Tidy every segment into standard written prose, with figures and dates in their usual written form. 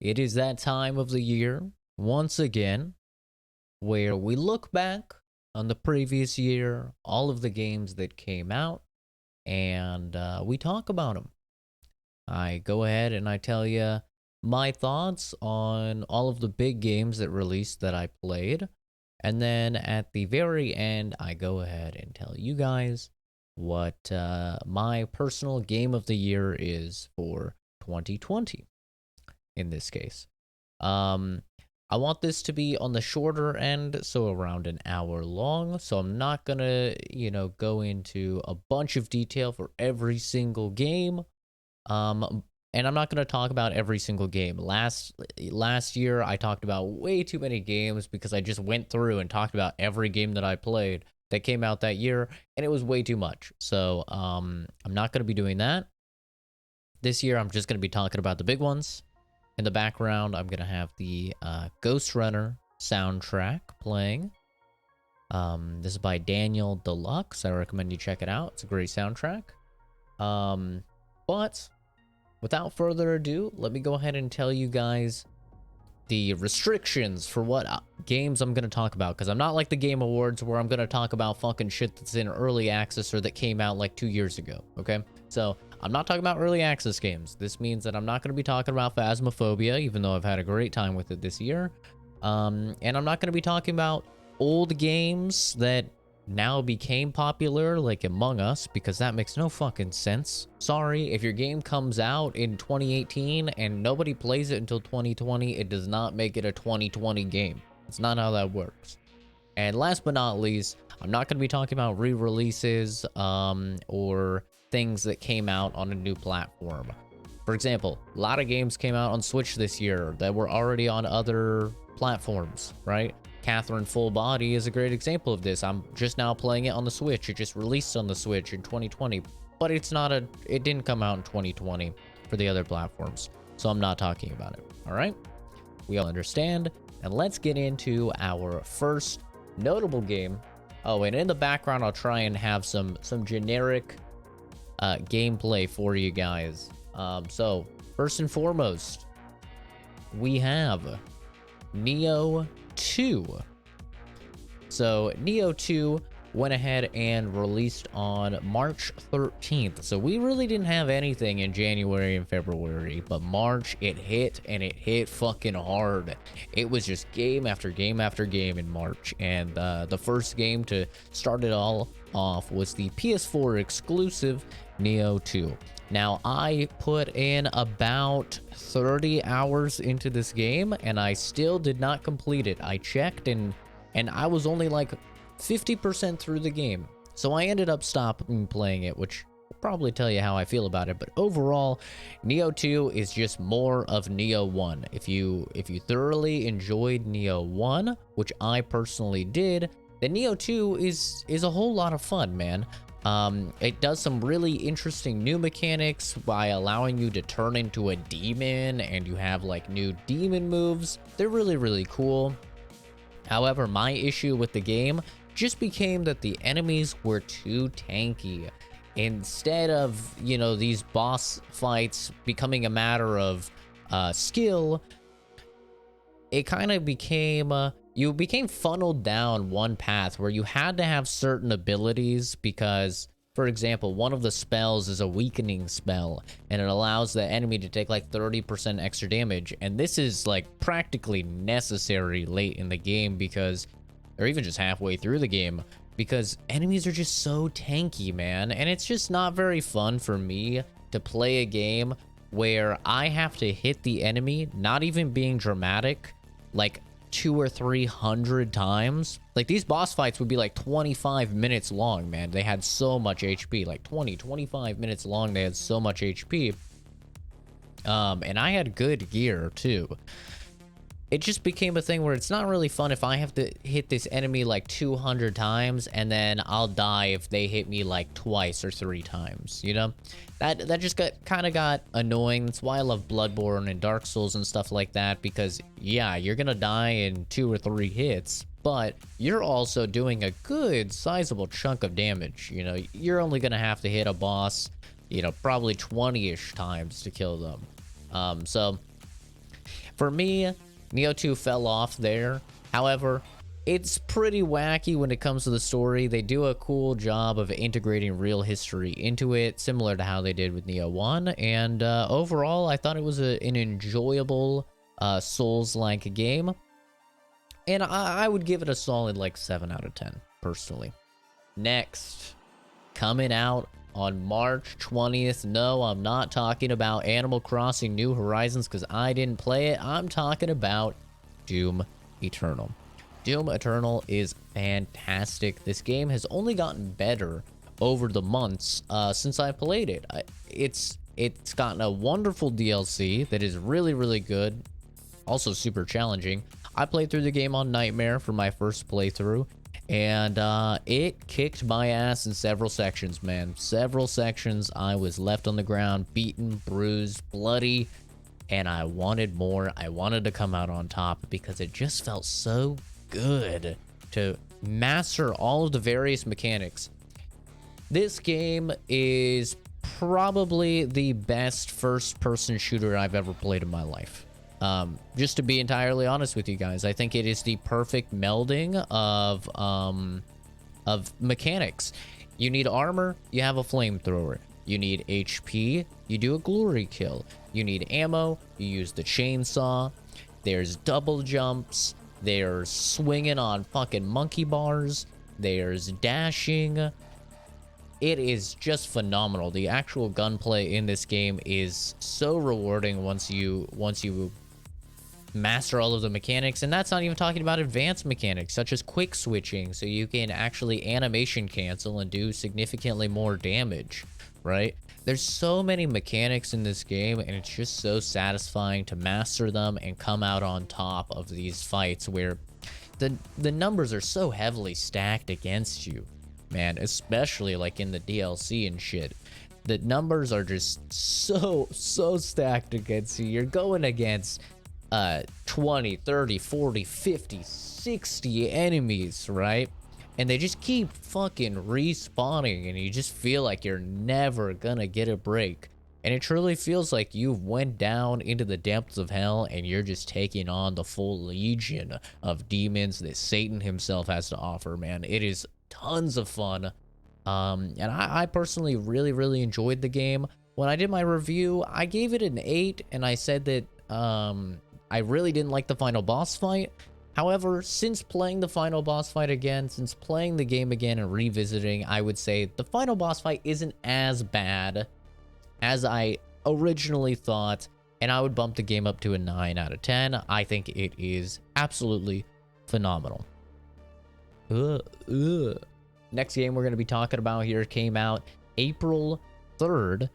It is that time of the year, once again, where we look back on the previous year, all of the games that came out, and we talk about them. I go ahead and I tell you my thoughts on all of the big games that released that I played. And then at the very end, I go ahead and tell you guys what my personal game of the year is for 2020 in this case. Um, I want this to be on the shorter end, so around an hour long. So I'm not gonna, go into a bunch of detail for every single game. And I'm not gonna talk about every single game. Last year I talked about way too many games because I just went through and talked about every game that I played that came out that year, and it was way too much. So I'm not gonna be doing that. This year I'm just gonna be talking about the big ones. In the background, I'm going to have the Ghost Runner soundtrack playing. This is by Daniel Deluxe. I recommend you check it out. It's a great soundtrack. But without further ado, let me go ahead and tell you guys the restrictions for what games I'm going to talk about. Because I'm not like the Game Awards where I'm going to talk about fucking shit that's in early access or that came out like 2 years ago. Okay? So I'm not talking about early access games. This means that I'm not going to be talking about Phasmophobia, even though I've had a great time with it this year. And I'm not going to be talking about old games that now became popular, like Among Us, because that makes no fucking sense. Sorry, if your game comes out in 2018 and nobody plays it until 2020, it does not make it a 2020 game. It's not how that works. And last but not least, I'm not going to be talking about re-releases or things that came out on a new platform. For example, a lot of games came out on Switch this year that were already on other platforms, right? Catherine Full Body is a great example of this. I'm just now playing it on the Switch. It just released on the Switch in 2020, but it didn't come out in 2020 for the other platforms. So I'm not talking about it. All right? We all understand. And let's get into our first notable game. Oh, and in the background, I'll try and have some generic gameplay for you guys. So first and foremost, we have Neo 2. So Neo 2 went ahead and released on March 13th. So we really didn't have anything in January and February, but March it hit, and it hit fucking hard. It was just game after game after game in March, and the first game to start it all off was the PS4 exclusive Neo 2. Now, I put in about 30 hours into this game, and I still did not complete it. I checked, and I was only like 50% through the game. So I ended up stopping playing it, which will probably tell you how I feel about it. But overall, Neo 2 is just more of Neo 1. If you thoroughly enjoyed Neo 1, which I personally did, then Neo 2 is a whole lot of fun, man. It does some really interesting new mechanics by allowing you to turn into a demon, and you have like new demon moves. They're really, really cool. However, my issue with the game just became that the enemies were too tanky. Instead of, these boss fights becoming a matter of skill, it kind of became you became funneled down one path where you had to have certain abilities because, for example, one of the spells is a weakening spell, and it allows the enemy to take like 30% extra damage. And this is like practically necessary late in the game because, or even just halfway through the game, because enemies are just so tanky, man. And it's just not very fun for me to play a game where I have to hit the enemy, not even being dramatic, like 200 or 300 times. Like, these boss fights would be like 25 minutes long, man. They had so much HP, like 25 minutes long. They had so much HP. And I had good gear too. It just became a thing where it's not really fun if I have to hit this enemy like 200 times and then I'll die if they hit me like twice or 3 times, That just got annoying. That's why I love Bloodborne and Dark Souls and stuff like that, because yeah, you're gonna die in 2 or 3 hits, but you're also doing a good sizable chunk of damage. You're only gonna have to hit a boss, probably 20-ish times to kill them. So For me, Neo 2 fell off there. However, it's pretty wacky when it comes to the story. They do a cool job of integrating real history into it, similar to how they did with Neo 1. And overall, I thought it was an enjoyable Souls-like game. And I would give it a solid like 7 out of 10, personally. Next, coming out on March 20th. No, I'm not talking about Animal Crossing New Horizons because I didn't play it. I'm talking about Doom Eternal. Doom Eternal is fantastic. This game has only gotten better over the months since I played it. It's gotten a wonderful DLC that is really, really good. Also super challenging. I played through the game on Nightmare for my first playthrough, and it kicked my ass in several sections, man. Several sections I was left on the ground, beaten, bruised, bloody, and I wanted more. I wanted to come out on top because it just felt so good to master all of the various mechanics. This game is probably the best first-person shooter I've ever played in my life. Just to be entirely honest with you guys, I think it is the perfect melding of mechanics. You need armor, you have a flamethrower. You need HP, you do a glory kill. You need ammo, you use the chainsaw. There's double jumps. There's swinging on fucking monkey bars. There's dashing. It is just phenomenal. The actual gunplay in this game is so rewarding once you master all of the mechanics, and that's not even talking about advanced mechanics such as quick switching, so you can actually animation cancel and do significantly more damage, right? There's so many mechanics in this game, and it's just so satisfying to master them and come out on top of these fights where the numbers are so heavily stacked against you, man, especially like in the DLC and shit. The numbers are just so stacked against you. You're going against 20, 30, 40, 50, 60 enemies, right? And they just keep fucking respawning, and you just feel like you're never gonna get a break. And it truly feels like you've went down into the depths of hell and you're just taking on the full legion of demons that Satan himself has to offer, man. It is tons of fun. And I personally really enjoyed the game. When I did my review, I gave it an 8, and I said that I really didn't like the final boss fight. However, since playing the final boss fight again, since playing the game again and revisiting, I would say the final boss fight isn't as bad as I originally thought, and I would bump the game up to a 9 out of 10. I think it is absolutely phenomenal. Next game we're going to be talking about here came out April 3rd,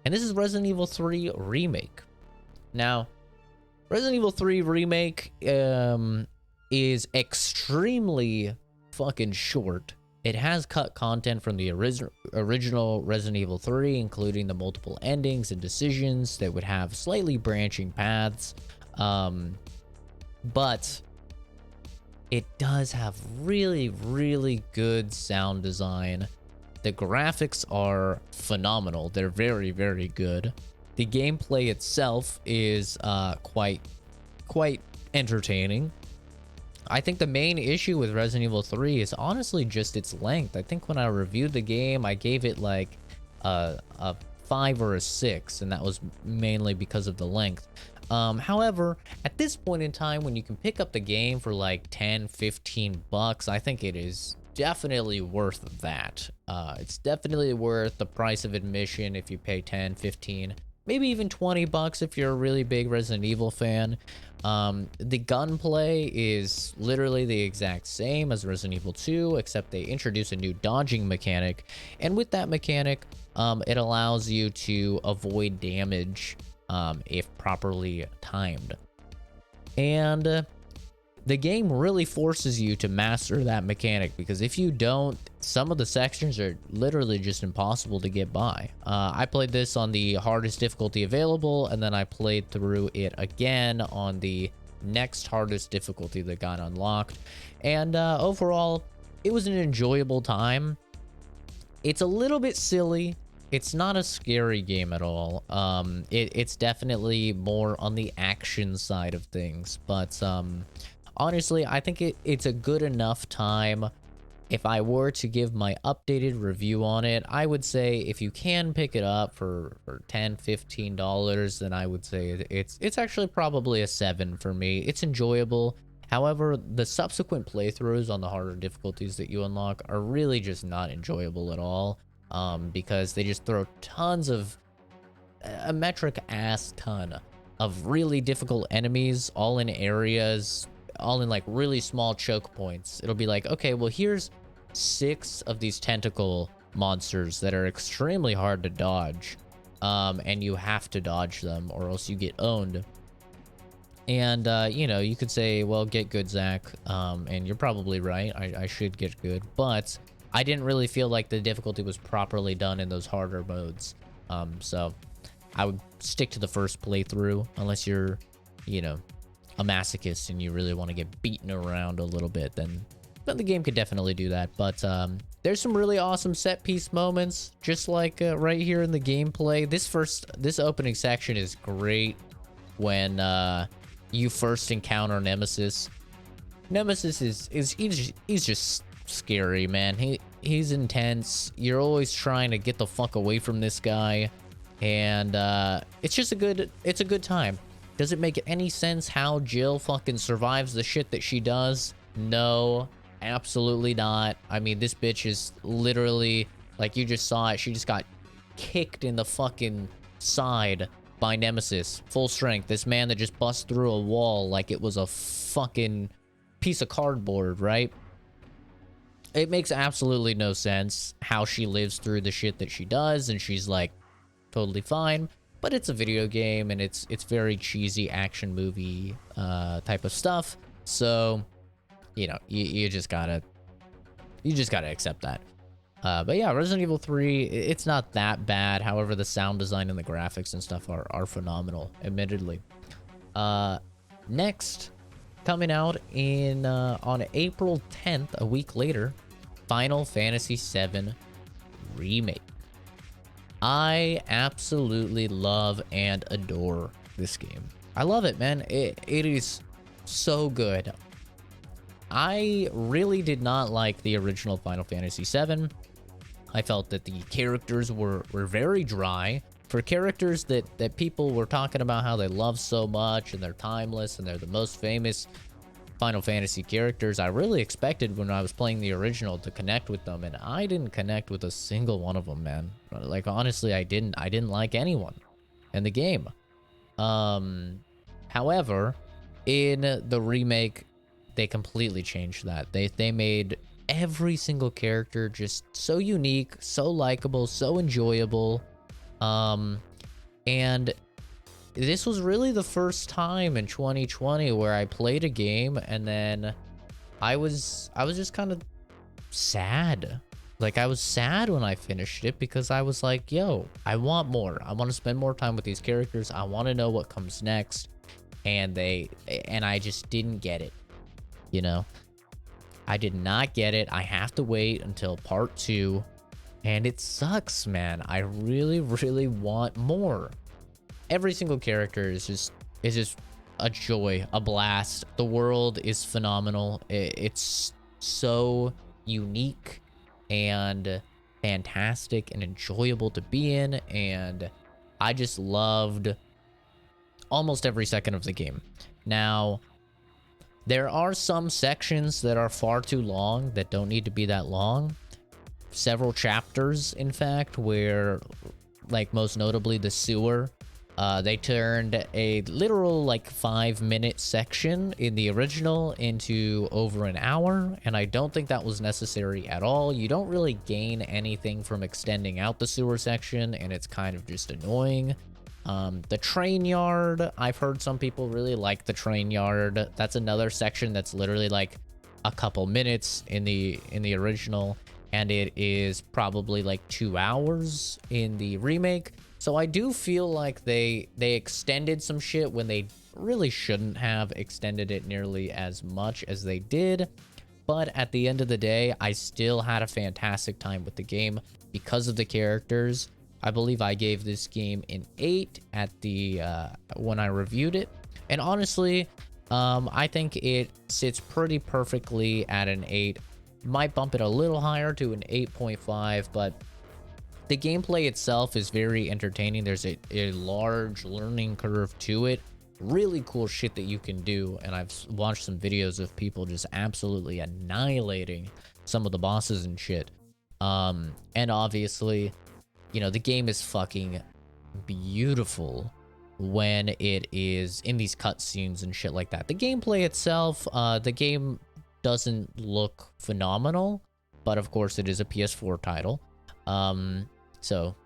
and this is Resident Evil 3 Remake. Now, Resident Evil 3 Remake is extremely fucking short. It has cut content from the original Resident Evil 3, including the multiple endings and decisions that would have slightly branching paths. But it does have really good sound design. The graphics are phenomenal. They're very good. The gameplay itself is quite entertaining. I think the main issue with Resident Evil 3 is honestly just its length. I think when I reviewed the game, I gave it like a 5 or a 6, and that was mainly because of the length. However, at this point in time, when you can pick up the game for like $10-15, I think it is definitely worth that. It's definitely worth the price of admission if you pay 10-15, maybe even $20 if you're a really big Resident Evil fan. The gunplay is literally the exact same as Resident Evil 2, except they introduce a new dodging mechanic, and with that mechanic, it allows you to avoid damage if properly timed. And the game really forces you to master that mechanic, because if you don't, some of the sections are literally just impossible to get by. I played this on the hardest difficulty available, and then I played through it again on the next hardest difficulty that got unlocked. And overall, it was an enjoyable time. It's a little bit silly it's not a scary game at all. It's definitely more on the action side of things, but honestly, I think it's a good enough time. If I were to give my updated review on it, I would say if you can pick it up for $10-15, then I would say it's actually probably a 7 for me. It's enjoyable. However, the subsequent playthroughs on the harder difficulties that you unlock are really just not enjoyable at all, because they just throw tons of a metric ass ton of really difficult enemies, all in areas, all in like really small choke points. It'll be like, okay, well, here's 6 of these tentacle monsters that are extremely hard to dodge, and you have to dodge them or else you get owned. And you know, you could say, well, get good, Zach, and you're probably right. I should get good, but I didn't really feel like the difficulty was properly done in those harder modes. So I would stick to the first playthrough unless you're, you know, a masochist and you really want to get beaten around a little bit, then the game could definitely do that. But there's some really awesome set piece moments, just like right here in the gameplay. This opening section is great when you first encounter Nemesis. Nemesis he's just scary, man. He's intense. You're always trying to get the fuck away from this guy, and it's just a good time. Does it make any sense how Jill fucking survives the shit that she does? No, absolutely not. I mean, this bitch is literally, like you just saw it, she just got kicked in the fucking side by Nemesis, full strength. This man that just busts through a wall like it was a fucking piece of cardboard, right? It makes absolutely no sense how she lives through the shit that she does, and she's like totally fine. But it's a video game, and it's very cheesy action movie type of stuff. So, you know, you just gotta accept that. But yeah, Resident Evil 3, it's not that bad. However, the sound design and the graphics and stuff are phenomenal, admittedly. Next, coming out in on April 10th, a week later, Final Fantasy VII Remake. I absolutely love and adore this game. I love it, man. It is so good. I really did not like the original Final Fantasy VII. I felt that the characters were very dry. For characters that people were talking about how they love so much and they're timeless and they're the most famous Final Fantasy characters, I really expected when I was playing the original to connect with them, and I didn't connect with a single one of them, man. Like, honestly, I didn't like anyone in the game. However, in the remake, they completely changed that. They made every single character just so unique, so likable, so enjoyable. And this was really the first time in 2020 where I played a game and then I was just kind of sad. Like, I was sad when I finished it because I was like, yo, I want more. I want to spend more time with these characters. I want to know what comes next. And I just didn't get it. You know, I did not get it. I have to wait until part 2, and it sucks, man. I really, really want more. Every single character is just a joy, a blast. The world is phenomenal. It's so unique and fantastic and enjoyable to be in, and I just loved almost every second of the game. Now, there are some sections that are far too long that don't need to be that long. Several chapters, in fact, where, like, most notably the sewer, they turned a literal, like, 5-minute section in the original into over an hour, and I don't think that was necessary at all. You don't really gain anything from extending out the sewer section, and it's kind of just annoying. The train yard, I've heard some people really like the train yard. That's another section that's literally like a couple minutes in the original, and it is probably like 2 hours in the remake. So I do feel like they extended some shit when they really shouldn't have extended it nearly as much as they did. But at the end of the day, I still had a fantastic time with the game because of the characters. I believe I gave this game an 8 at the when I reviewed it, and honestly, I think it sits pretty perfectly at an 8. Might bump it a little higher to an 8.5, but the gameplay itself is very entertaining. There's a large learning curve to it. Really cool shit that you can do, and I've watched some videos of people just absolutely annihilating some of the bosses and shit. And obviously, you know, the game is fucking beautiful when it is in these cutscenes and shit like that. The gameplay itself, the game doesn't look phenomenal, but of course it is a PS4 title. So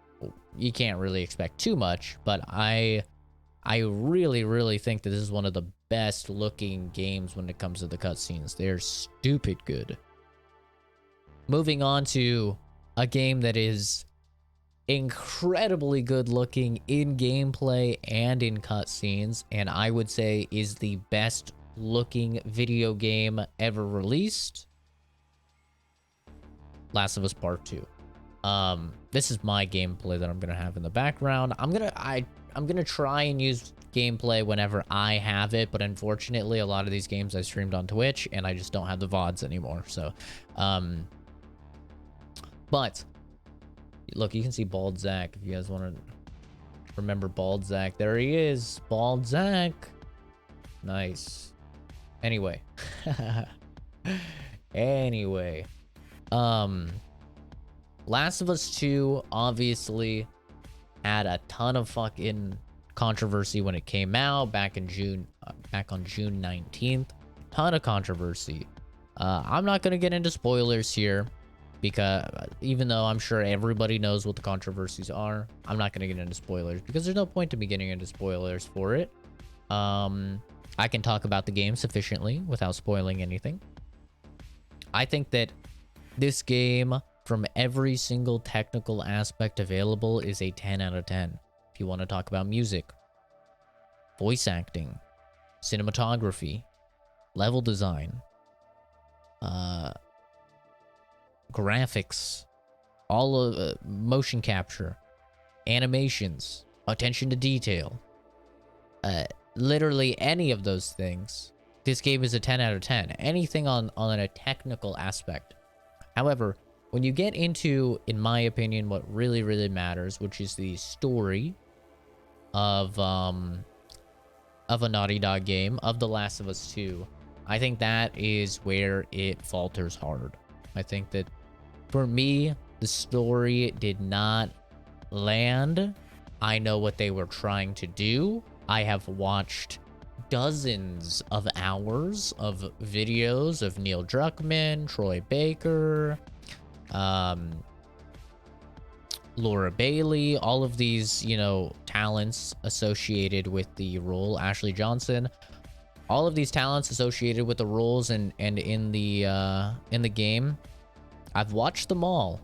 you can't really expect too much, but I really think that this is one of the best looking games when it comes to the cutscenes. They're stupid good. Moving on to a game that is incredibly good looking in gameplay and in cutscenes, and I would say is the best looking video game ever released. Last of Us Part 2. This is my gameplay that I'm gonna have in the background. I'm gonna try and use gameplay whenever I have it, but unfortunately a lot of these games I streamed on Twitch and I just don't have the VODs anymore. So but look, you can see Bald Zach if you guys want to remember Bald Zach. There he is, Bald Zach. Nice. Anyway. Anyway. Last of Us 2 obviously had a ton of fucking controversy when it came out back in June, back on June 19th. Ton of controversy. I'm not gonna get into spoilers here, because even though I'm sure everybody knows what the controversies are, I'm not gonna get into spoilers because there's no point to me getting into spoilers for it. I can talk about the game sufficiently without spoiling anything. I think that this game, from every single technical aspect available, is a 10 out of 10. If you want to talk about music, voice acting, cinematography, level design, graphics, all of motion capture, animations, attention to detail, literally any of those things, this game is a 10 out of 10. Anything on a technical aspect. However, when you get into, in my opinion, what really matters, which is the story of a Naughty Dog game, of The Last of Us 2, I think that is where it falters hard. I think that, for me, the story did not land. I know what they were trying to do. I have watched dozens of hours of videos of Neil Druckmann, Troy Baker, Laura Bailey, all of these, you know, talents associated with the role, Ashley Johnson, all of these talents associated with the roles and in the game. I've watched them all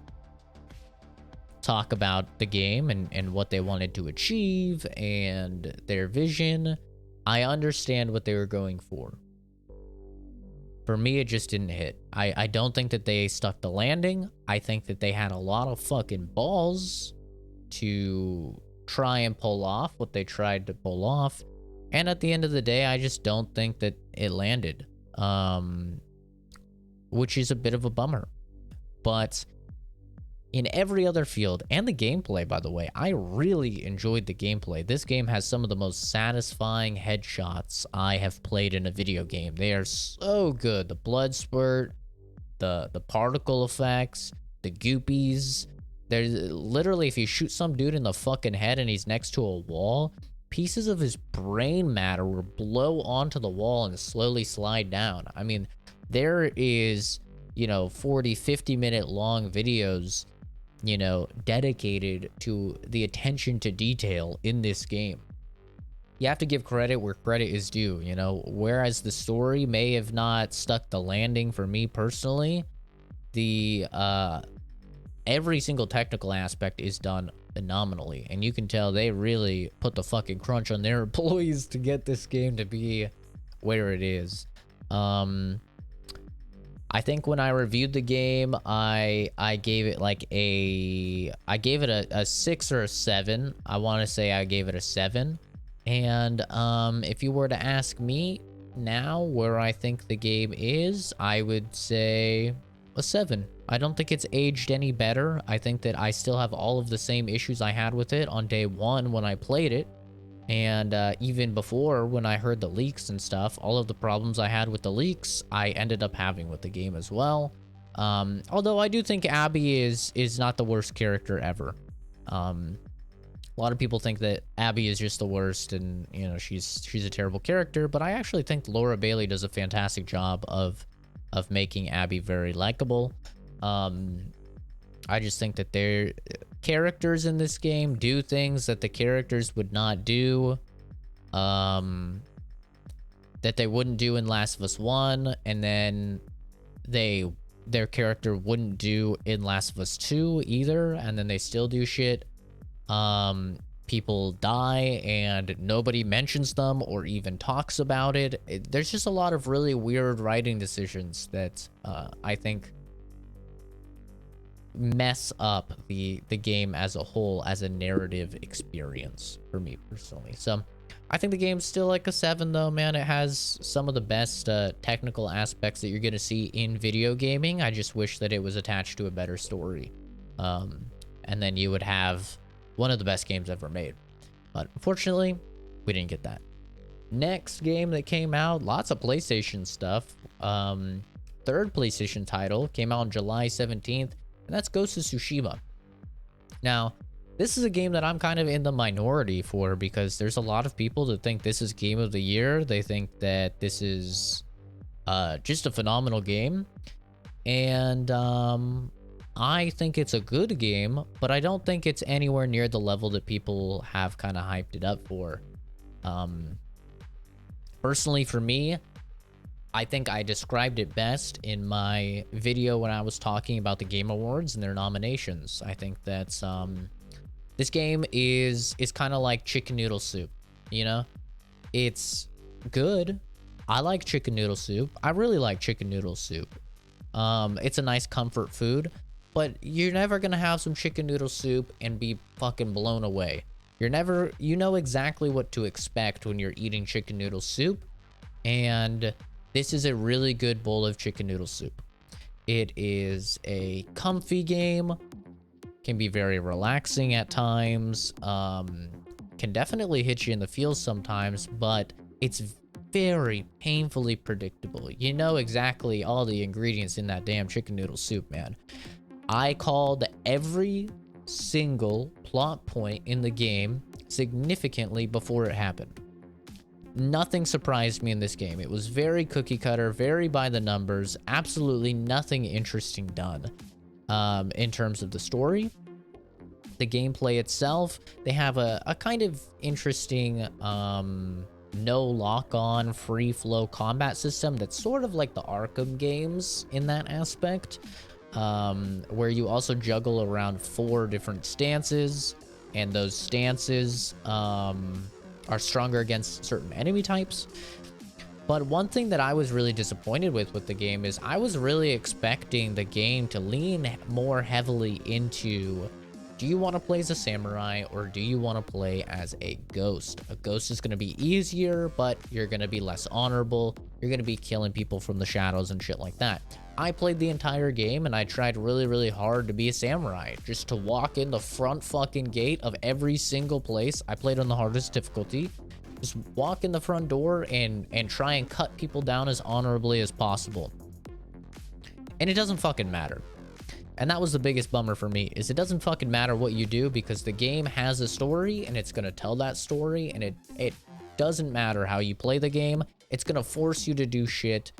talk about the game and what they wanted to achieve and their vision. I understand what they were going for. For me, it just didn't hit. I don't think that they stuck the landing. I think that they had a lot of fucking balls to try and pull off what they tried to pull off. And at the end of the day, I just don't think that it landed. Which is a bit of a bummer. But in every other field, and the gameplay, by the way, I really enjoyed the gameplay. This game has some of the most satisfying headshots I have played in a video game. They are so good. The blood spurt, the particle effects, the goopies. There's literally, if you shoot some dude in the fucking head and he's next to a wall, pieces of his brain matter will blow onto the wall and slowly slide down. I mean, there is, you know, 40, 50-minute long videos, you know, dedicated to the attention to detail in this game. You have to give credit where credit is due, you know. Whereas the story may have not stuck the landing for me personally, the every single technical aspect is done phenomenally, and you can tell they really put the fucking crunch on their employees to get this game to be where it is. I think when I reviewed the game, I gave it like I gave it a 6 or a 7. I want to say I gave it a 7. And if you were to ask me now where I think the game is, I would say a 7. I don't think it's aged any better. I think that I still have all of the same issues I had with it on day 1 when I played it. And even before, when I heard the leaks and stuff, all of the problems I had with the leaks, I ended up having with the game as well. Although I do think Abby is not the worst character ever. A lot of people think that Abby is just the worst, and you know she's a terrible character. But I actually think Laura Bailey does a fantastic job of making Abby very likable. I just think that their characters in this game do things that the characters would not do, that they wouldn't do in Last of Us 1, and then their character wouldn't do in Last of Us 2 either, and then they still do shit. People die and nobody mentions them or even talks about it. There's just a lot of really weird writing decisions that I think mess up the game as a whole, as a narrative experience for me personally. So I think the game's still like a 7 though, man. It has some of the best technical aspects that you're gonna see in video gaming. I just wish that it was attached to a better story, and then you would have one of the best games ever made. But unfortunately, we didn't get that. Next game that came out, lots of PlayStation stuff. Third PlayStation title came out on July 17th, and that's Ghost of Tsushima. Now, this is a game that I'm kind of in the minority for, because there's a lot of people that think this is Game of the Year. They think that this is just a phenomenal game. And I think it's a good game, but I don't think it's anywhere near the level that people have kind of hyped it up for. Personally, for me, I think I described it best in my video when I was talking about the Game Awards and their nominations. I think that this game is kind of like chicken noodle soup, you know? It's good. I like chicken noodle soup. I really like chicken noodle soup. It's a nice comfort food, but you're never gonna have some chicken noodle soup and be fucking blown away. You know exactly what to expect when you're eating chicken noodle soup, and this is a really good bowl of chicken noodle soup. It is a comfy game, can be very relaxing at times, can definitely hit you in the feels sometimes, but it's very painfully predictable. You know exactly all the ingredients in that damn chicken noodle soup, man. I called every single plot point in the game significantly before it happened. Nothing surprised me in this game. It was very cookie cutter, very by the numbers, absolutely nothing interesting done. In terms of the story, the gameplay itself, they have a kind of interesting no lock-on free flow combat system that's sort of like the Arkham games in that aspect, where you also juggle around 4 different stances, and those stances are stronger against certain enemy types. But one thing that I was really disappointed with the game is I was really expecting the game to lean more heavily into, do you want to play as a samurai or do you want to play as a ghost? A ghost is going to be easier, but you're going to be less honorable. You're going to be killing people from the shadows and shit like that. I played the entire game and I tried really, really hard to be a samurai, just to walk in the front fucking gate of every single place. I played on the hardest difficulty. Just walk in the front door and try and cut people down as honorably as possible. And it doesn't fucking matter. And that was the biggest bummer for me, is it doesn't fucking matter what you do, because the game has a story and it's gonna tell that story, and it doesn't matter how you play the game. It's gonna force you to do shit,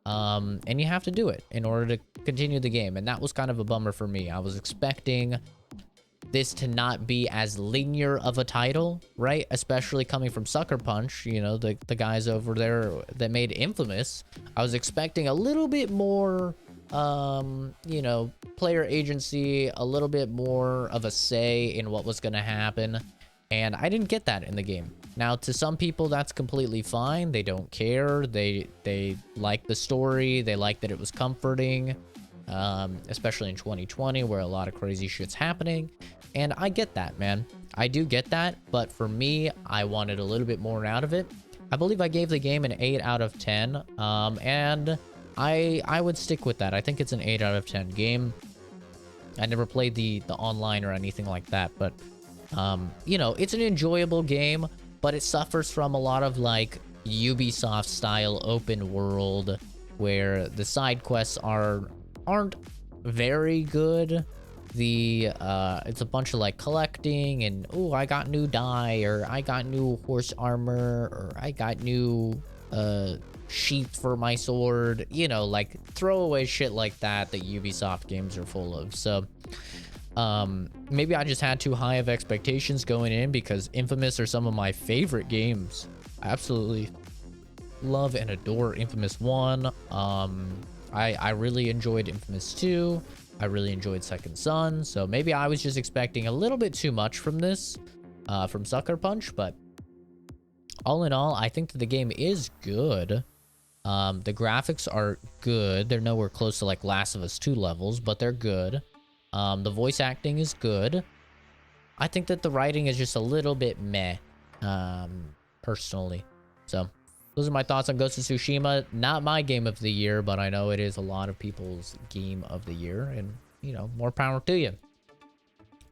and you have to do it in order to continue the game. And that was kind of a bummer for me. I was expecting this to not be as linear of a title, right? Especially coming from Sucker Punch, you know, the guys over there that made Infamous. I was expecting a little bit more, you know, player agency, a little bit more of a say in what was going to happen. And I didn't get that in the game. Now, to some people, that's completely fine. They don't care. They like the story. They like that it was comforting, especially in 2020 where a lot of crazy shit's happening. And I get that, man. I do get that. But for me, I wanted a little bit more out of it. I believe I gave the game an 8 out of 10. And I would stick with that. I think it's an 8 out of 10 game. I never played the online or anything like that, but you know, it's an enjoyable game, but it suffers from a lot of like Ubisoft style open world where the side quests aren't very good. It's a bunch of like collecting and, oh, I got new dye, or I got new horse armor, or I got new sheath for my sword, you know, like throwaway shit like that Ubisoft games are full of. So maybe I just had too high of expectations going in, because Infamous are some of my favorite games. I absolutely love and adore Infamous 1. I really enjoyed Infamous 2. I really enjoyed Second Son. So maybe I was just expecting a little bit too much from this, from Sucker Punch. But all in all, I think that the game is good. The graphics are good. They're nowhere close to like Last of Us 2 levels, but they're good. The voice acting is good. I think that the writing is just a little bit meh, personally. So those are my thoughts on Ghost of Tsushima. Not my game of the year, but I know it is a lot of people's game of the year, and you know, more power to you.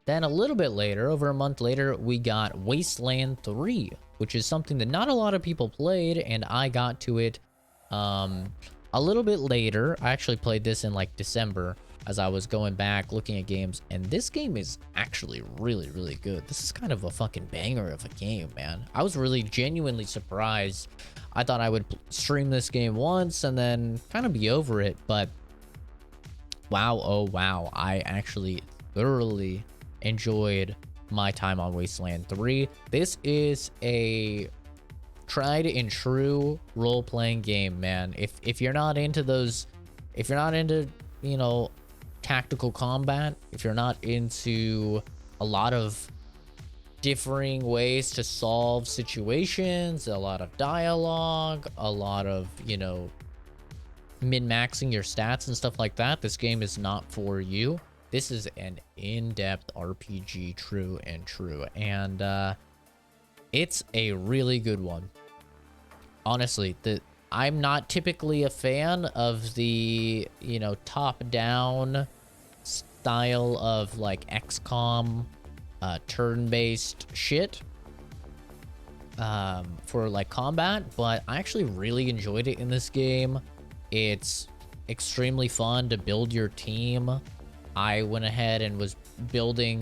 Then a little bit later, over a month later, we got Wasteland 3, which is something that not a lot of people played, and I got to it a little bit later. I actually played this in like December as I was going back looking at games, and this game is actually really, really good. This is kind of a fucking banger of a game, man. I was really genuinely surprised. I thought I would stream this game once and then kind of be over it, but wow, oh wow, I actually thoroughly enjoyed my time on Wasteland 3. This is a tried and true role-playing game, man. If you're not into those, if you're not into, you know, tactical combat, if you're not into a lot of differing ways to solve situations, a lot of dialogue, a lot of, you know, min-maxing your stats and stuff like that, this game is not for you. This is an in-depth RPG, true and true, and it's a really good one. Honestly, I'm not typically a fan of the, you know, top-down style of like XCOM turn-based shit for like combat, but I actually really enjoyed it in this game. It's extremely fun to build your team. I went ahead and was building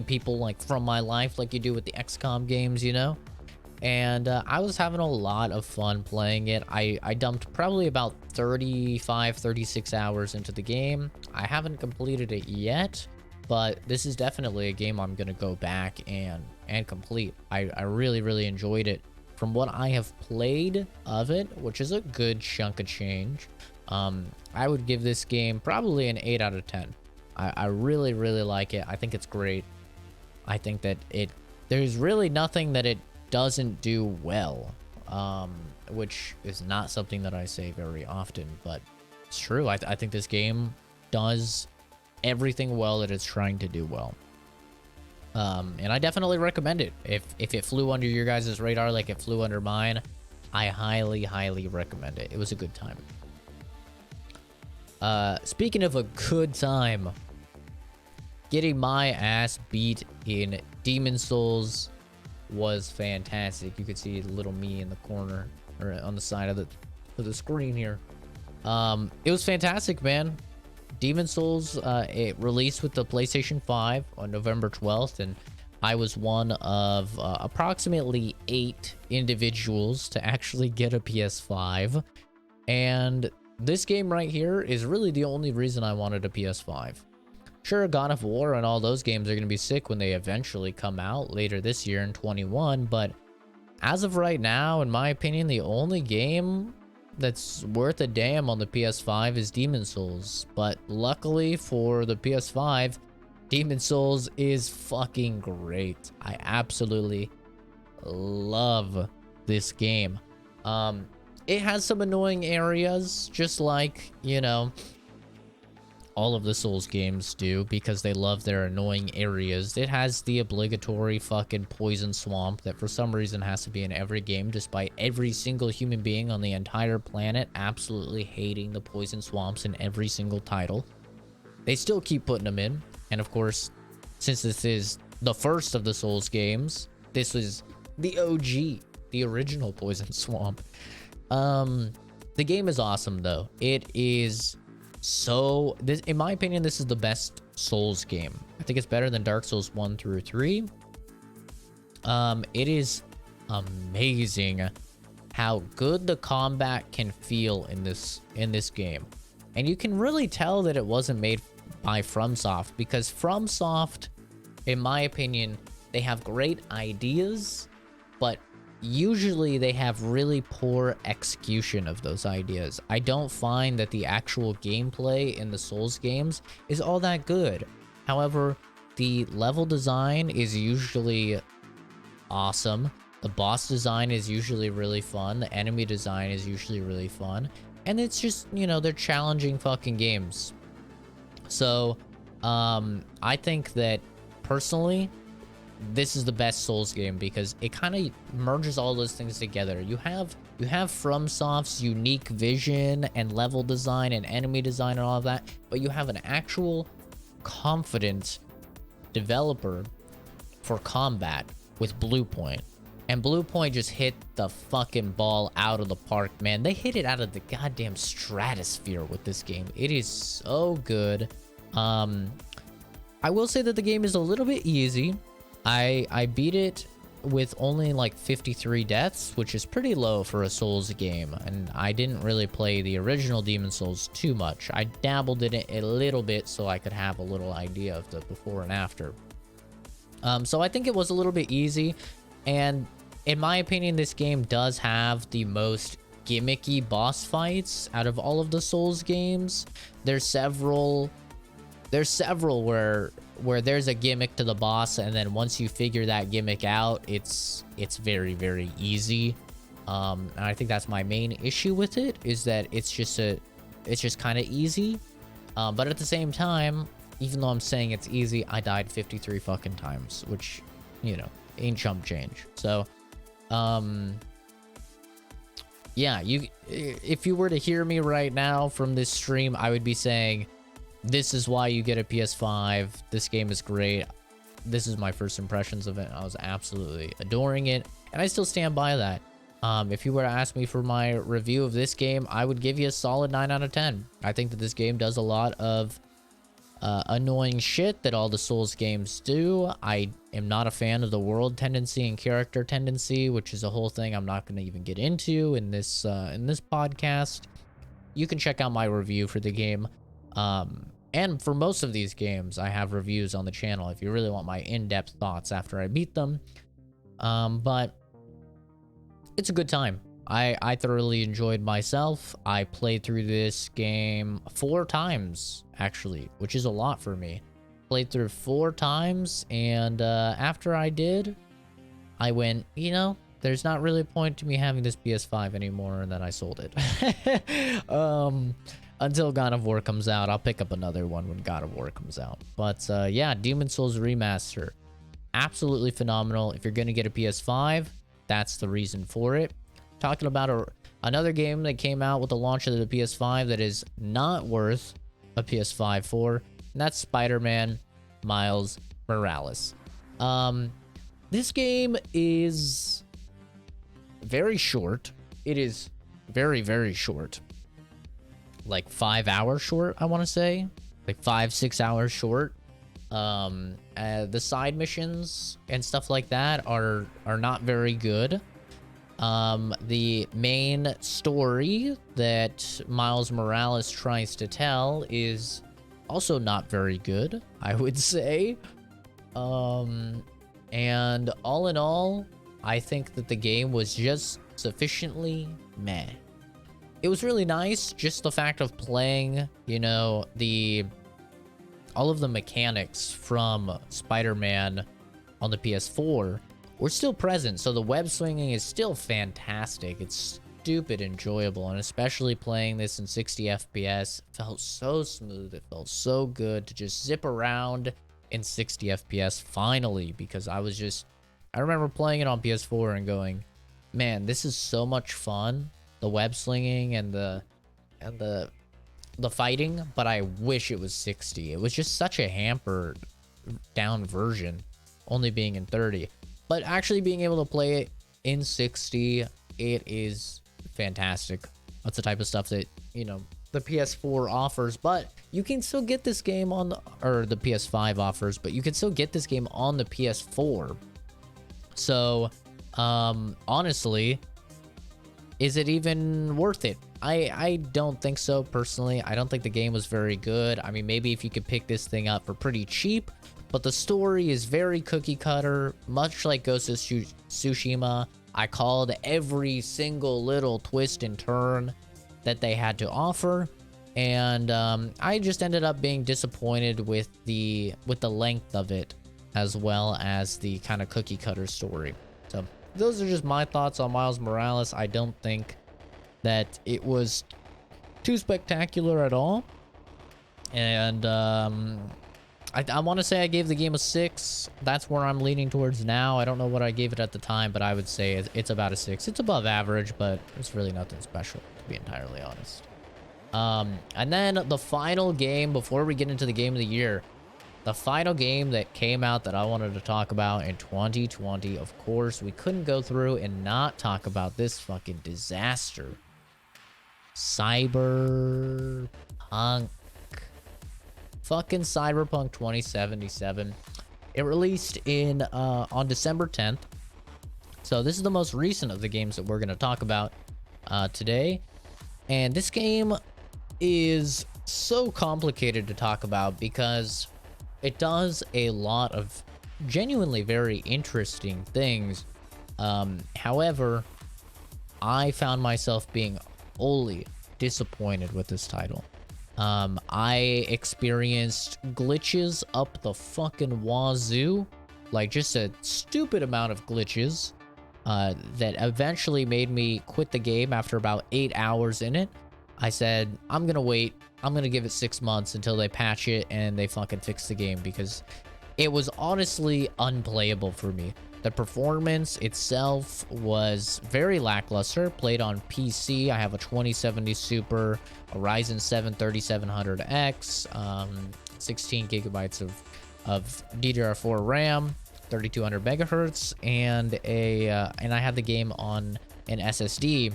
people like from my life, like you do with the XCOM games, you know. And I was having a lot of fun playing it. I dumped probably about 36 hours into the game. I haven't completed it yet, but this is definitely a game I'm gonna go back and complete. I really enjoyed it. From what I have played of it, which is a good chunk of change, I would give this game probably an 8 out of 10. I really like it. I think it's great. I think that there's really nothing that it doesn't do well, which is not something that I say very often, but it's true. I think this game does everything well that it's trying to do well. And I definitely recommend it. If it flew under your guys' radar like it flew under mine, I highly recommend it. It was a good time. Speaking of a good time, getting my ass beat in Demon Souls was fantastic. You could see little me in the corner, or on the side of the screen here. It was fantastic, man. Demon Souls, it released with the PlayStation 5 on November 12th, and I was one of approximately 8 individuals to actually get a PS5. And this game right here is really the only reason I wanted a PS5. Sure, God of War and all those games are going to be sick when they eventually come out later this year in 21, but as of right now, in my opinion, the only game that's worth a damn on the PS5 is Demon Souls. But luckily for the PS5, Demon Souls is fucking great. I absolutely love this game. It has some annoying areas, just like, you know, all of the Souls games do, because they love their annoying areas. It has the obligatory fucking poison swamp that for some reason has to be in every game, despite every single human being on the entire planet absolutely hating the poison swamps in every single title. They still keep putting them in. And of course, since this is the first of the Souls games, this is the OG, the original poison swamp. The game is awesome though. It is so, this, in my opinion, this is the best Souls game. I think it's better than Dark Souls 1 through 3. It is amazing how good the combat can feel in this game. And you can really tell that it wasn't made by FromSoft, because FromSoft, in my opinion, they have great ideas, but usually they have really poor execution of those ideas. I don't find that the actual gameplay in the Souls games is all that good. However, the level design is usually awesome. The boss design is usually really fun. The enemy design is usually really fun. And it's just, you know, they're challenging fucking games. So, I think that personally, this is the best Souls game because it kind of merges all those things together. You have FromSoft's unique vision and level design and enemy design and all of that, but you have an actual confident developer for combat with Bluepoint. And Bluepoint just hit the fucking ball out of the park, man. They hit it out of the goddamn stratosphere with this game. It is so good. I will say that the game is a little bit easy. I beat it with only like 53 deaths, which is pretty low for a Souls game, and I didn't really play the original Demon Souls too much. I dabbled in it a little bit so I could have a little idea of the before and after. So I think it was a little bit easy, and in my opinion, this game does have the most gimmicky boss fights out of all of the Souls games. There's several where there's a gimmick to the boss, and then once you figure that gimmick out, it's very, very easy. And I think that's my main issue with it, is that it's just kind of easy. But at the same time, even though I'm saying it's easy, I died 53 fucking times, which, you know, ain't chump change. So, yeah, if you were to hear me right now from this stream, I would be saying, this is why you get a PS5. This game is great. This is my first impressions of it. I was absolutely adoring it, and I still stand by that. If you were to ask me for my review of this game, I would give you a solid 9 out of 10. I think that this game does a lot of annoying shit that all the Souls games do. I am not a fan of the world tendency and character tendency, which is a whole thing I'm not going to even get into in this podcast. You can check out my review for the game. And for most of these games, I have reviews on the channel if you really want my in-depth thoughts after I beat them. But it's a good time. I thoroughly enjoyed myself. I played through this game 4 times, actually, which is a lot for me. Played through 4 times, and after I did, I went, you know, there's not really a point to me having this PS5 anymore, and then I sold it. Until God of War comes out. I'll pick up another one when God of War comes out. But yeah, Demon Souls Remaster. Absolutely phenomenal. If you're going to get a PS5, that's the reason for it. Talking about another game that came out with the launch of the PS5 that is not worth a PS5 for, and that's Spider-Man Miles Morales. This game is very short. It is very, very short. Like 5 hours short, I want to say. Like 5-6 hours short. The side missions and stuff like that are not very good. The main story that Miles Morales tries to tell is also not very good, I would say. And all in all, I think that the game was just sufficiently meh. It was really nice, just the fact of playing, you know, all of the mechanics from Spider-Man on the PS4 were still present. So the web swinging is still fantastic. It's stupid enjoyable, and especially playing this in 60 FPS felt so smooth. It felt so good to just zip around in 60 FPS finally, because I remember playing it on PS4 and going, man, this is so much fun, the web slinging and the fighting, but I wish it was 60. It was just such a hampered down version, only being in 30. But actually being able to play it in 60, it is fantastic. That's the type of stuff that, you know, the PS4 offers, but you can still get this game on the, or the PS5 offers, but you can still get this game on the PS4. So, honestly, is it even worth it? I don't think so, personally. I don't think the game was very good. I mean, maybe if you could pick this thing up for pretty cheap, but the story is very cookie cutter, much like Ghost of Tsushima. I called every single little twist and turn that they had to offer, and I just ended up being disappointed with the length of it, as well as the kind of cookie cutter story. So those are just my thoughts on Miles Morales. I don't think that it was too spectacular at all, and I want to say I gave the game a 6. That's where I'm leaning towards now. I don't know what I gave it at the time, but I would say it's about a 6. It's above average, but it's really nothing special, to be entirely honest. And then the final game, before we get into the game of the year, the final game that came out that I wanted to talk about in 2020, of course, we couldn't go through and not talk about this fucking disaster. Cyberpunk. Fucking Cyberpunk 2077. It released in on December 10th. So this is the most recent of the games that we're going to talk about today. And this game is so complicated to talk about because it does a lot of genuinely very interesting things. However, I found myself being wholly disappointed with this title. I experienced glitches up the fucking wazoo, like just a stupid amount of glitches that eventually made me quit the game after about 8 hours in it. I said, I'm gonna wait. I'm gonna give it 6 months until they patch it and they fucking fix the game, because it was honestly unplayable for me. The performance itself was very lackluster. Played on PC. I have a 2070 Super, a Ryzen 7 3700X, 16 gigabytes of DDR4 RAM, 3200 megahertz, and I had the game on an SSD.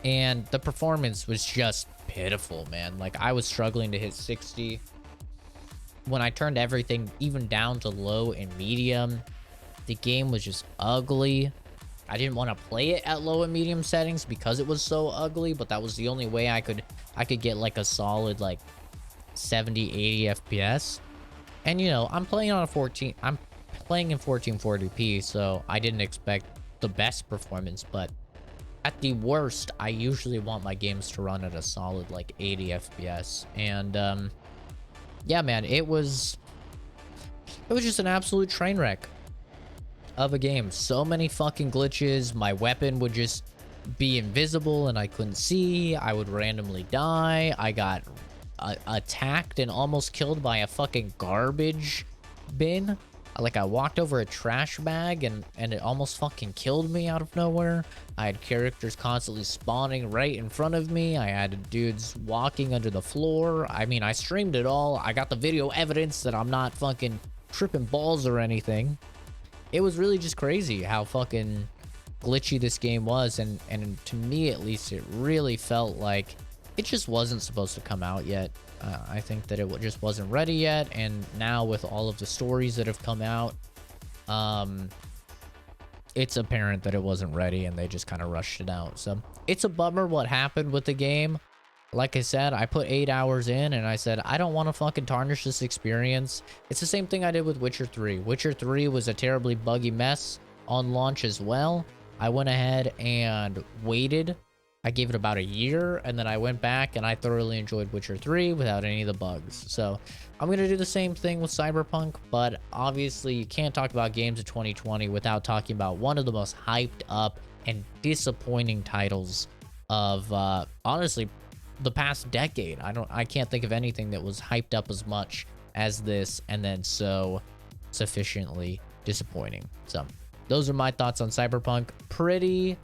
And the performance was just pitiful, man. Like, I was struggling to hit 60. When I turned everything even down to low and medium, the game was just ugly. I didn't want to play it at low and medium settings because it was so ugly, but that was the only way I could get like a solid like 70, 80 FPS. And you know, I'm playing in 1440p, so I didn't expect the best performance, but at the worst, I usually want my games to run at a solid like 80 FPS. And yeah, man, it was just an absolute train wreck of a game. So many fucking glitches. My weapon would just be invisible and I couldn't see. I would randomly die. I got attacked and almost killed by a fucking garbage bin. Like, I walked over a trash bag and it almost fucking killed me out of nowhere. I had characters constantly spawning right in front of me. I had dudes walking under the floor. I mean, I streamed it all. I got the video evidence that I'm not fucking tripping balls or anything. It was really just crazy how fucking glitchy this game was, and to me at least, it really felt like it just wasn't supposed to come out yet. I think that it just wasn't ready yet, and now with all of the stories that have come out, it's apparent that it wasn't ready and they just kind of rushed it out. So it's a bummer what happened with the game. Like I said, I put 8 hours in and I said, I don't want to fucking tarnish this experience. It's the same thing I did with Witcher 3. Witcher 3 was a terribly buggy mess on launch as well. I went ahead and waited I gave it about a year, and then I went back and I thoroughly enjoyed Witcher 3 without any of the bugs. So I'm going to do the same thing with Cyberpunk, but obviously you can't talk about games of 2020 without talking about one of the most hyped up and disappointing titles of honestly the past decade. I can't think of anything that was hyped up as much as this and then so sufficiently disappointing. So those are my thoughts on Cyberpunk. Pretty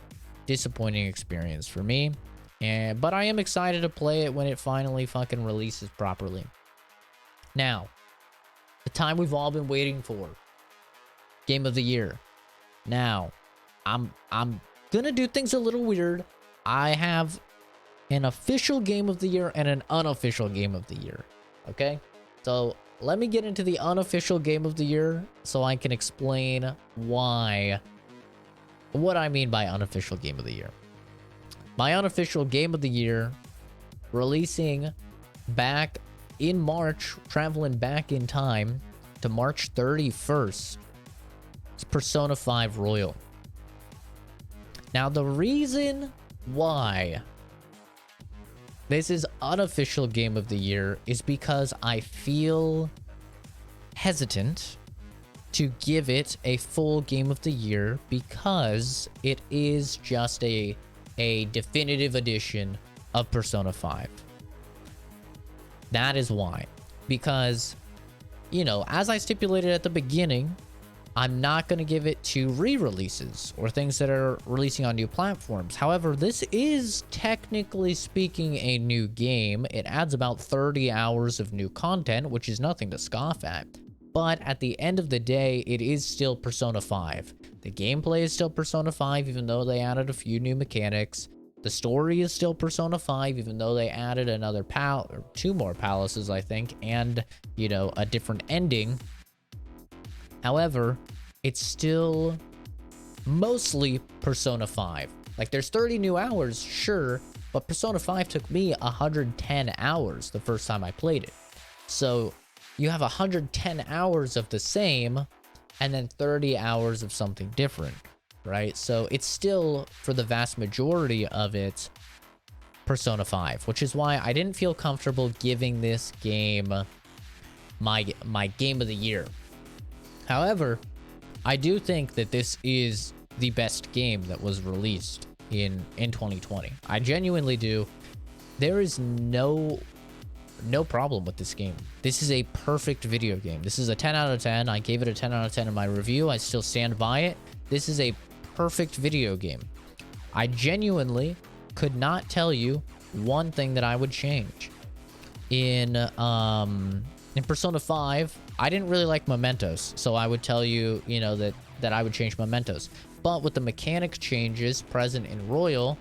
disappointing experience for me, but I am excited to play it when it finally fucking releases properly. Now, the time we've all been waiting for, Game of the Year. Now, I'm gonna do things a little weird. I have an official Game of the Year and an unofficial Game of the Year. Okay, so let me get into the unofficial Game of the Year so I can explain what I mean by unofficial Game of the Year. My unofficial Game of the Year, releasing back in March, traveling back in time to March 31st, is Persona 5 Royal. Now, the reason why this is unofficial Game of the Year is because I feel hesitant to give it a full Game of the Year because it is just a definitive edition of Persona 5. That is why. Because, you know, as I stipulated at the beginning, I'm not going to give it to re-releases or things that are releasing on new platforms. However, this is technically speaking a new game. It adds about 30 hours of new content, which is nothing to scoff at. But at the end of the day, it is still Persona 5. The gameplay is still Persona 5, even though they added a few new mechanics. The story is still Persona 5, even though they added another or 2 more palaces, I think, and, you know, a different ending. However, it's still mostly Persona 5. Like, there's 30 new hours, sure, but Persona 5 took me 110 hours the first time I played it. So you have 110 hours of the same, and then 30 hours of something different, right? So it's still, for the vast majority of it, Persona 5, which is why I didn't feel comfortable giving this game my Game of the Year. However, I do think that this is the best game that was released in 2020. I genuinely do. There is no problem with this game. This is a perfect video game. This is a 10 out of 10. I gave it a 10 out of 10 in my review. I still stand by it. This is a perfect video game. I genuinely could not tell you one thing that I would change. In Persona 5, I didn't really like Mementos, so I would tell you, you know, that I would change Mementos. But with the mechanic changes present in Royal,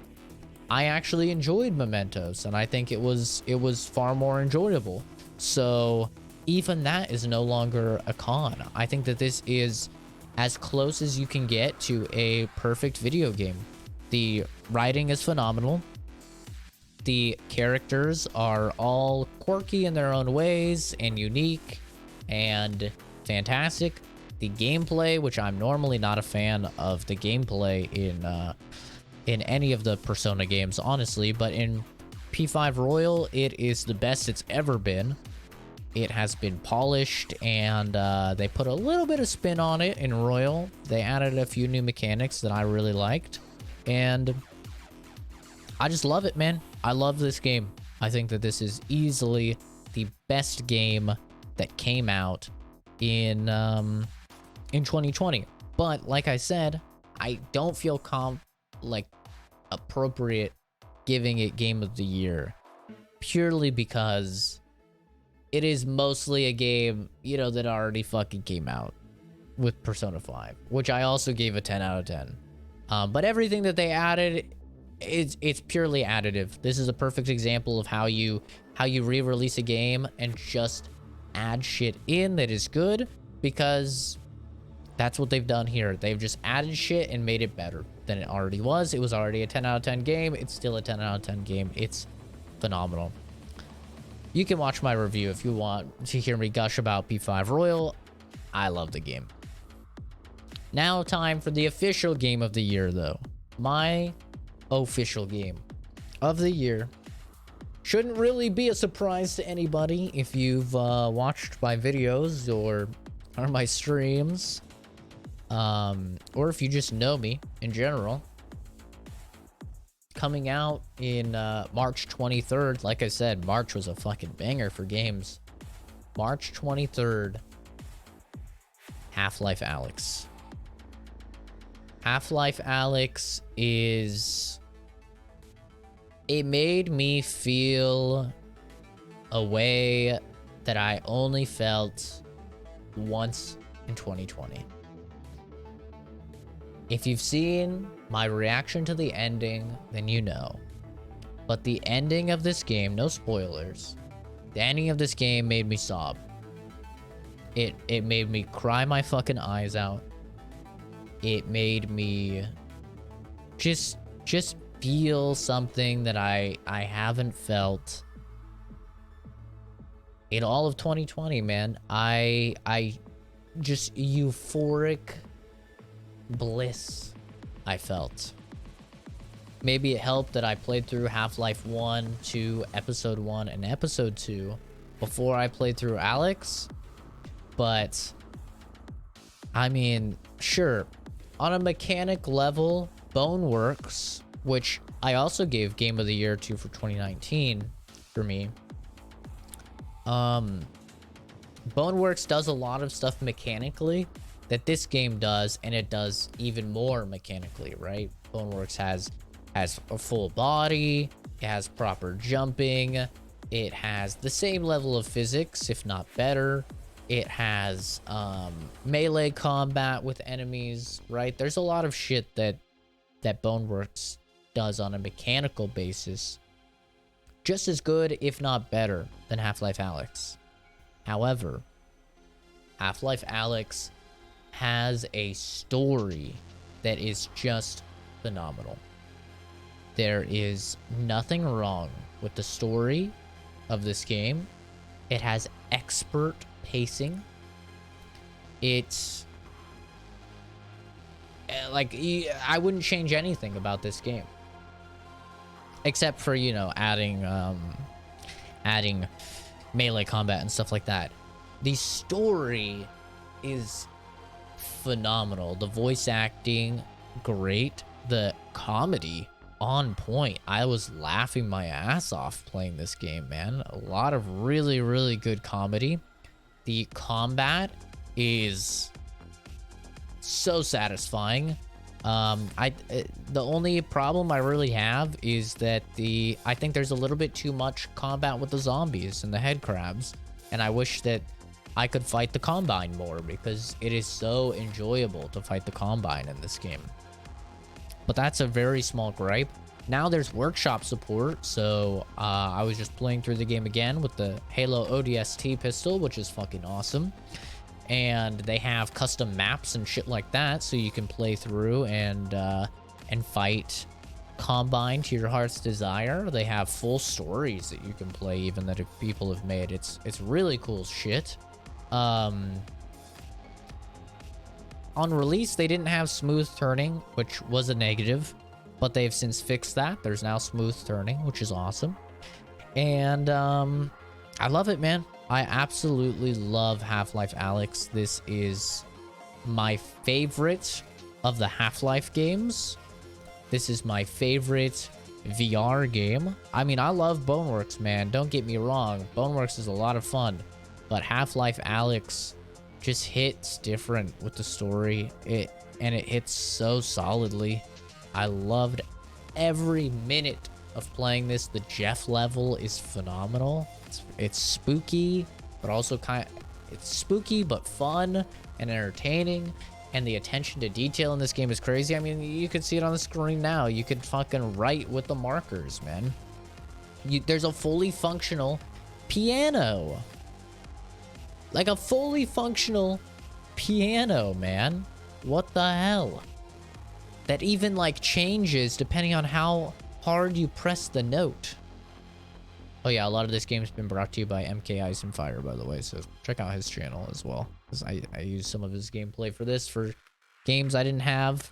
I actually enjoyed Mementos, and I think it was far more enjoyable. So even that is no longer a con. I think that this is as close as you can get to a perfect video game. The writing is phenomenal. The characters are all quirky in their own ways and unique and fantastic. The gameplay, which I'm normally not a fan of the gameplay in any of the Persona games, honestly, but in P5 Royal, it is the best it's ever been. It has been polished, and they put a little bit of spin on it in Royal. They added a few new mechanics that I really liked, and I just love it, man. I love this game. I think that this is easily the best game that came out in 2020. But like I said, I don't feel appropriate giving it Game of the Year purely because it is mostly a game, you know, that already fucking came out with Persona 5, which I also gave a 10 out of 10. But everything that they added, it's purely additive. This is a perfect example of how you re-release a game and just add shit in that is good, because that's what they've done here. They've just added shit and made it better than it already was. It was already a 10 out of 10 game. It's still a 10 out of 10 game. It's phenomenal. You can watch my review if you want to hear me gush about P5 Royal. I love the game. Now time for the official Game of the Year, though. My official game. of the year. Shouldn't really be a surprise to anybody if you've watched my videos or my streams, or if you just know me in general. Coming out in March 23rd. Like I said, March was a fucking banger for games. March 23rd, Half-Life Alyx. Half-Life Alyx is... It made me feel a way that I only felt once in 2020. If you've seen my reaction to the ending, then you know. But the ending of this game, no spoilers, the ending of this game made me sob. It made me cry my fucking eyes out. It made me just feel something that I haven't felt in all of 2020, man. I just euphoric bliss I felt. Maybe it helped that I played through Half-Life 1, 2, Episode 1, and Episode 2 before I played through Alyx. But I mean, sure, on a mechanic level, Boneworks, which I also gave Game of the Year to for 2019 for me. Boneworks does a lot of stuff mechanically that this game does, and it does even more mechanically, right? Boneworks has a full body, it has proper jumping, it has the same level of physics, if not better. It has melee combat with enemies, right? There's a lot of shit that Boneworks does on a mechanical basis just as good, if not better, than Half-Life Alyx. However, Half-Life Alyx has a story that is just phenomenal. There is nothing wrong with the story of this game. It has expert pacing. It's like, I wouldn't change anything about this game except for, you know, adding melee combat and stuff like that. The story is phenomenal. The voice acting, great. The comedy, on point. I was laughing my ass off playing this game, man. A lot of really, really good comedy. The combat is so satisfying. The only problem I really have is that I think there's a little bit too much combat with the zombies and the head crabs, and I wish that I could fight the Combine more, because it is so enjoyable to fight the Combine in this game. But that's a very small gripe. Now there's workshop support, so I was just playing through the game again with the Halo ODST pistol, which is fucking awesome. And they have custom maps and shit like that, so you can play through and fight Combine to your heart's desire. They have full stories that you can play, even that people have made. It's really cool shit. On release, they didn't have smooth turning, which was a negative, but they've since fixed that. There's now smooth turning, which is awesome. And I love it, man. I absolutely love Half-Life Alyx. This is my favorite of the Half-Life games. This is my favorite VR game. I mean, I love Boneworks, man. Don't get me wrong. Boneworks is a lot of fun, but Half-Life Alyx just hits different with the story. It hits so solidly. I loved every minute of playing this. The Jeff level is phenomenal. It's spooky, but also it's spooky but fun and entertaining, and the attention to detail in this game is crazy. I mean, you can see it on the screen now. You could fucking write with the markers, man. There's a fully functional piano. Like a fully functional piano, man. What the hell? That even like changes depending on how hard you press the note. Oh yeah, a lot of this game's been brought to you by MK Ice and Fire, by the way, so check out his channel as well, because I used some of his gameplay for this, for games I didn't have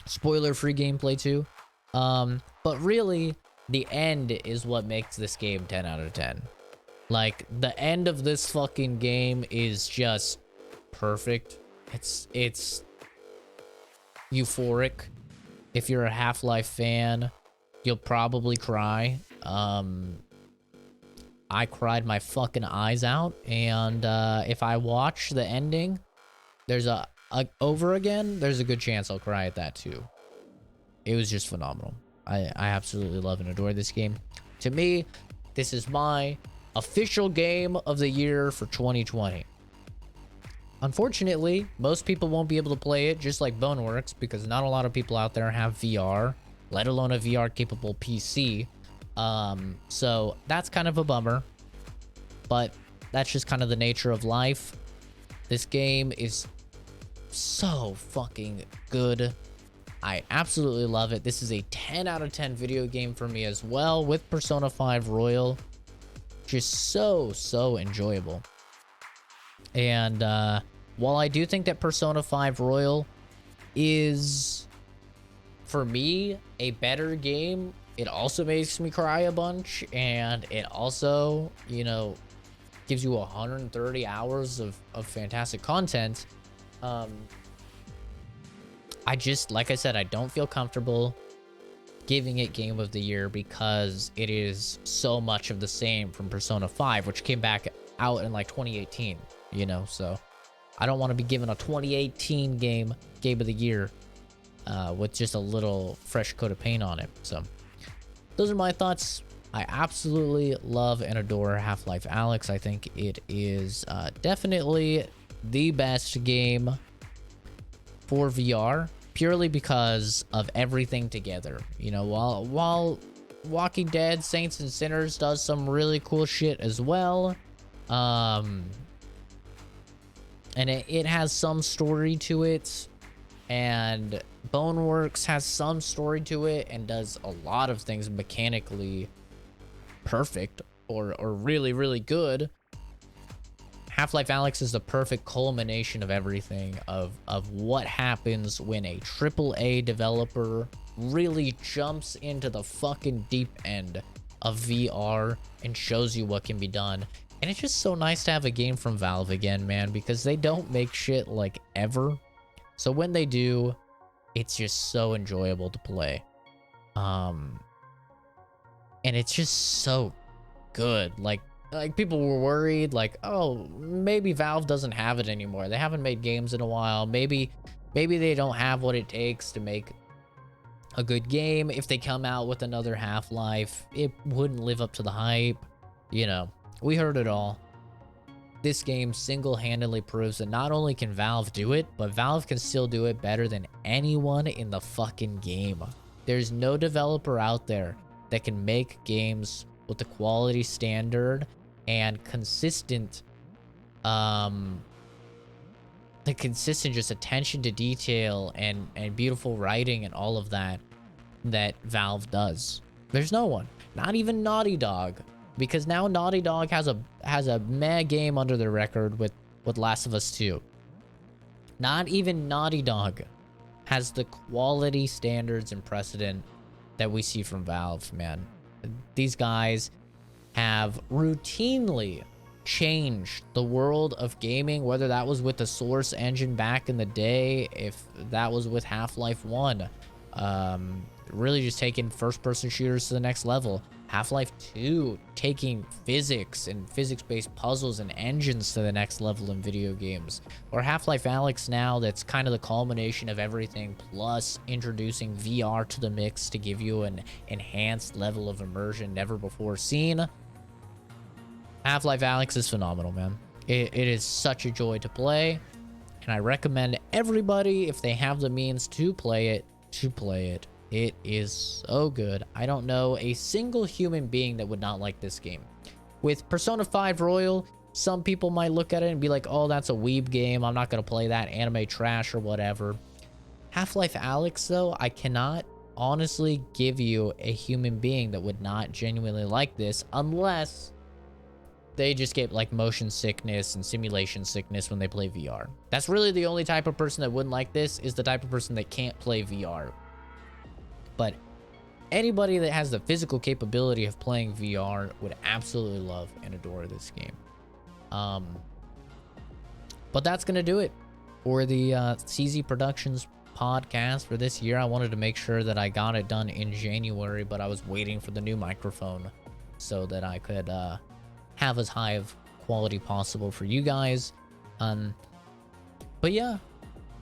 spoiler-free gameplay too. But really, the end is what makes this game 10 out of 10. Like, the end of this fucking game is just perfect. It's euphoric. If you're a Half-Life fan, you'll probably cry. I cried my fucking eyes out, and if I watch the ending, there's a over again, there's a good chance I'll cry at that too. It was just phenomenal. I absolutely love and adore this game. To me, this is my official game of the year for 2020. Unfortunately, most people won't be able to play it, just like Boneworks, because not a lot of people out there have VR, let alone a VR capable PC. So that's kind of a bummer, but that's just kind of the nature of life. This game is so fucking good. I absolutely love it. This is a 10 out of 10 video game for me as well, with Persona 5 Royal. Just so enjoyable. And while I do think that Persona 5 Royal is, for me, a better game, it also makes me cry a bunch, and it also, you know, gives you 130 hours of fantastic content. I just, like I said, I don't feel comfortable giving it Game of the Year because it is so much of the same from Persona 5, which came back out in like 2018, you know, so I don't want to be given a 2018 Game of the Year with just a little fresh coat of paint on it. So those are my thoughts. I absolutely love and adore Half-Life Alyx. I think it is definitely the best game for VR, purely because of everything together. You know, while Walking Dead Saints and Sinners does some really cool shit as well, and it has some story to it, and Boneworks has some story to it and does a lot of things mechanically perfect or really good. Half-Life Alyx is the perfect culmination of everything, of what happens when a AAA developer really jumps into the fucking deep end of VR and shows you what can be done. And it's just so nice to have a game from Valve again, man, because they don't make shit like ever. So when they do, it's just so enjoyable to play. And it's just so good. Like people were worried, like, oh, maybe Valve doesn't have it anymore. They haven't made games in a while. Maybe they don't have what it takes to make a good game. If they come out with another Half-Life, it wouldn't live up to the hype. You know, we heard it all. This game single-handedly proves that not only can Valve do it, but Valve can still do it better than anyone in the fucking game. There's no developer out there that can make games with the quality standard and consistent, just attention to detail and beautiful writing and all of that Valve does. There's no one, not even Naughty Dog, because now Naughty Dog has a meh game under their record with Last of Us 2. Not even Naughty Dog has the quality standards and precedent that we see from Valve, man. These guys have routinely changed the world of gaming, whether that was with the Source engine back in the day, if that was with Half-Life 1, really just taking first-person shooters to the next level. Half-Life 2 taking physics and physics-based puzzles and engines to the next level in video games. Or Half-Life Alyx now, that's kind of the culmination of everything, plus introducing VR to the mix to give you an enhanced level of immersion never before seen. Half-Life Alyx is phenomenal, man. It is such a joy to play, and I recommend everybody, if they have the means to play it, to play it. It is so good. I don't know a single human being that would not like this game. With Persona 5 Royal, some people might look at it and be like, oh, that's a weeb game, I'm not going to play that, anime trash or whatever. Half-Life Alyx, though, I cannot honestly give you a human being that would not genuinely like this, unless they just get like motion sickness and simulation sickness when they play VR. That's really the only type of person that wouldn't like this, is the type of person that can't play VR. But anybody that has the physical capability of playing VR would absolutely love and adore this game. But that's gonna do it for the CZ Productions podcast for this year. I wanted to make sure that I got it done in January, but I was waiting for the new microphone so that I could have as high of quality possible for you guys. But yeah,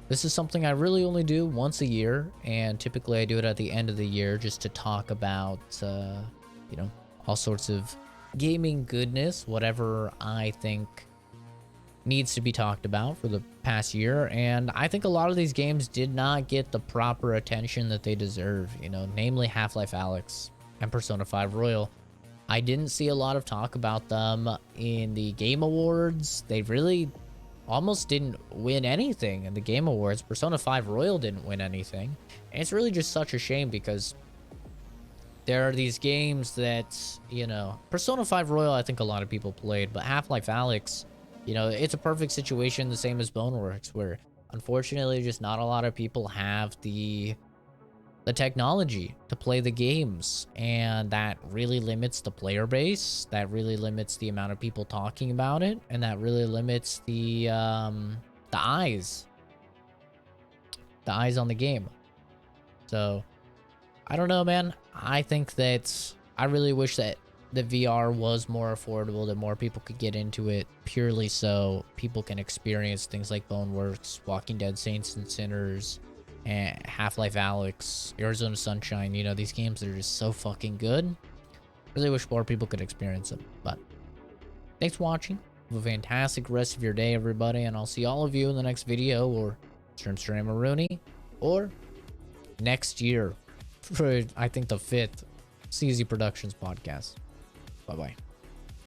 this is something I really only do once a year, and typically I do it at the end of the year just to talk about you know, all sorts of gaming goodness, whatever I think needs to be talked about for the past year. And I think a lot of these games did not get the proper attention that they deserve, you know, namely Half-Life Alyx and Persona 5 Royal. I didn't see a lot of talk about them in the Game Awards. They really almost didn't win anything in the Game Awards. Persona 5 Royal didn't win anything. And it's really just such a shame, because there are these games that, you know, Persona 5 Royal, I think a lot of people played, but Half-Life Alyx, you know, it's a perfect situation, the same as Boneworks, where unfortunately just not a lot of people have the technology to play the games, and that really limits the player base, that really limits the amount of people talking about it, and that really limits the eyes on the game. So I don't know, man. I think that I really wish that the VR was more affordable, that more people could get into it, purely so people can experience things like Boneworks, Walking Dead Saints and Sinners, and Half-Life Alyx, Arizona Sunshine. You know, these games are just so fucking good. Really wish more people could experience them. But thanks for watching. Have a fantastic rest of your day, everybody, and I'll see all of you in the next video, or Stream Rooney, or next year for, I think, the 5th CZ Productions podcast. Bye-bye.